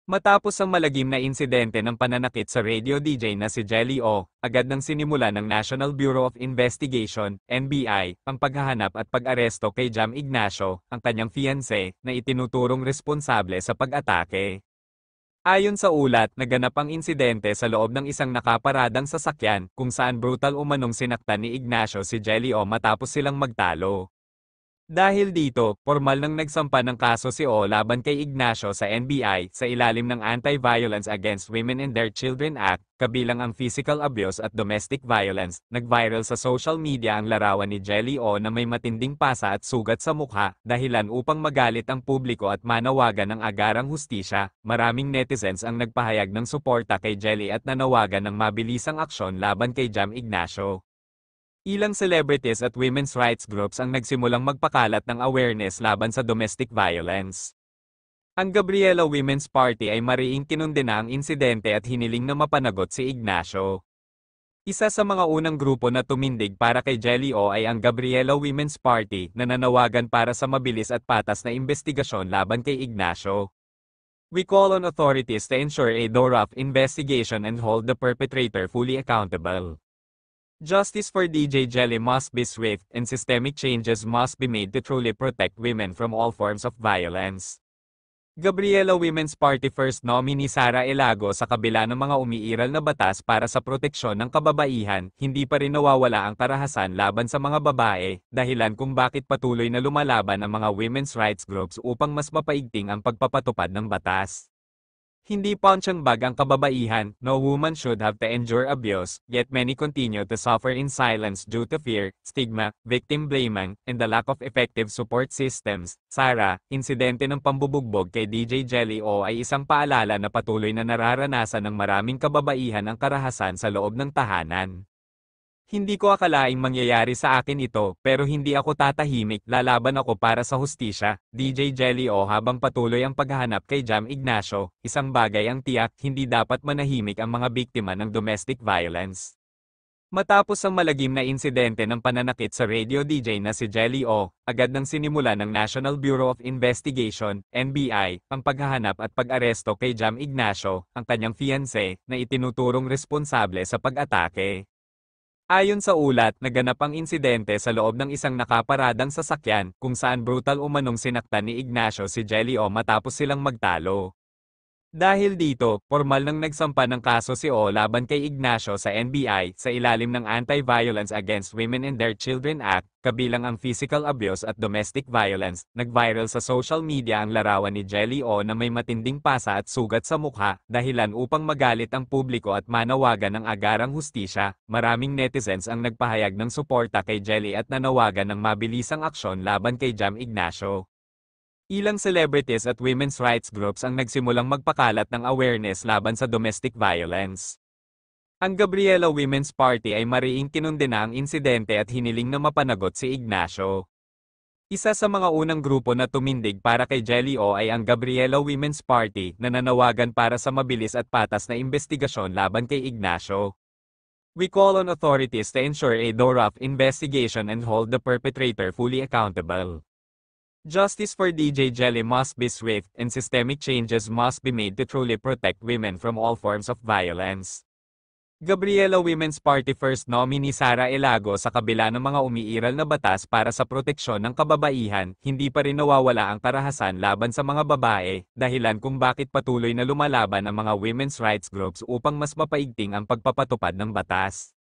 Matapos ang malagim na insidente ng pananakit sa radio DJ na si Jelly O, agad nang sinimula ng National Bureau of Investigation, NBI, ang paghahanap at pag-aresto kay Jam Ignacio, ang kanyang fiancé, na itinuturong responsable sa pag-atake. Ayon sa ulat, naganap ang insidente sa loob ng isang nakaparadang sasakyan, kung saan brutal umanong sinaktan ni Ignacio si Jelly O matapos silang magtalo. Dahil dito, formal nang nagsampa ng kaso si O laban kay Ignacio sa NBI sa ilalim ng Anti-Violence Against Women and Their Children Act, kabilang ang physical abuse at domestic violence. Nag-viral sa social media ang larawan ni Jelly O na may matinding pasa at sugat sa mukha, dahilan upang magalit ang publiko at manawagan ng agarang hustisya. Maraming netizens ang nagpahayag ng suporta kay Jelly at nanawagan ng mabilisang aksyon laban kay Jam Ignacio. Ilang celebrities at women's rights groups ang nagsimulang magpakalat ng awareness laban sa domestic violence. Ang Gabriela Women's Party ay mariing kinundena ang insidente at hiniling na mapanagot si Ignacio. Isa sa mga unang grupo na tumindig para kay Jelly O ay ang Gabriela Women's Party na nanawagan para sa mabilis at patas na investigasyon laban kay Ignacio. We call on authorities to ensure a thorough investigation and hold the perpetrator fully accountable. Justice for DJ Jelly must be swift and systemic changes must be made to truly protect women from all forms of violence. Gabriela Women's Party First nominee Sara Elago sa kabila ng mga umiiral na batas para sa proteksyon ng kababaihan, hindi pa rin nawawala ang karahasan laban sa mga babae, dahilan kung bakit patuloy na lumalaban ang mga women's rights groups upang mas mapaigting ang pagpapatupad ng batas. Hindi punching bag ang kababaihan, no woman should have to endure abuse, yet many continue to suffer in silence due to fear, stigma, victim blaming, and the lack of effective support systems. Sara, insidente ng pambubugbog kay DJ Jelly O ay isang paalala na patuloy na nararanasan ng maraming kababaihan ang karahasan sa loob ng tahanan. Hindi ko akalaing mangyayari sa akin ito, pero hindi ako tatahimik, lalaban ako para sa hustisya. DJ Jelly O habang patuloy ang paghahanap kay Jam Ignacio, isang bagay ang tiyak, hindi dapat manahimik ang mga biktima ng domestic violence. Matapos ang malagim na insidente ng pananakit sa radio DJ na si Jelly O, agad nang sinimula ng National Bureau of Investigation, NBI, ang paghahanap at pag-aresto kay Jam Ignacio, ang kanyang fiancé, na itinuturong responsable sa pag-atake. Ayon sa ulat, naganap ang insidente sa loob ng isang nakaparadang sasakyan, kung saan brutal umanong sinaktan ni Ignacio si Jelly O matapos silang magtalo. Dahil dito, formal nang nagsampa ng kaso si O laban kay Ignacio sa NBI sa ilalim ng Anti-Violence Against Women and Their Children Act, kabilang ang physical abuse at domestic violence. Nag-viral sa social media ang larawan ni Jelly O na may matinding pasa at sugat sa mukha, dahilan upang magalit ang publiko at manawagan ng agarang hustisya. Maraming netizens ang nagpahayag ng suporta kay Jelly at nanawagan ng mabilisang aksyon laban kay Jam Ignacio. Ilang celebrities at women's rights groups ang nagsimulang magpakalat ng awareness laban sa domestic violence. Ang Gabriela Women's Party ay mariing kinundena ang insidente at hiniling na mapanagot si Ignacio. Isa sa mga unang grupo na tumindig para kay Jelly O ay ang Gabriela Women's Party na nanawagan para sa mabilis at patas na investigasyon laban kay Ignacio. We call on authorities to ensure a thorough investigation and hold the perpetrator fully accountable. Justice for DJ Jelly must be swift and systemic changes must be made to truly protect women from all forms of violence. Gabriela Women's Party First nominee Sara Elago sa kabila ng mga umiiral na batas para sa proteksyon ng kababaihan, hindi pa rin nawawala ang karahasan laban sa mga babae, dahilan kung bakit patuloy na lumalaban ang mga women's rights groups upang mas mapaigting ang pagpapatupad ng batas.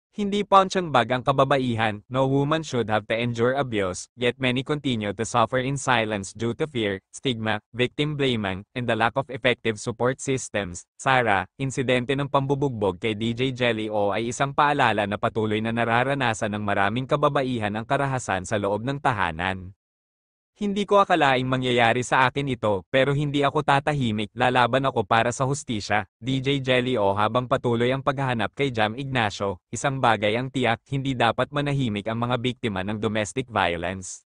Hindi punching bag ang kababaihan, no woman should have to endure abuse, yet many continue to suffer in silence due to fear, stigma, victim blaming, and the lack of effective support systems. Sara, insidente ng pambubugbog kay DJ Jelly O ay isang paalala na patuloy na nararanasan ng maraming kababaihan ang karahasan sa loob ng tahanan. Hindi ko akalaing mangyayari sa akin ito, pero hindi ako tatahimik, lalaban ako para sa hustisya. DJ Jelly O habang patuloy ang paghahanap kay Jam Ignacio, isang bagay ang tiyak, hindi dapat manahimik ang mga biktima ng domestic violence.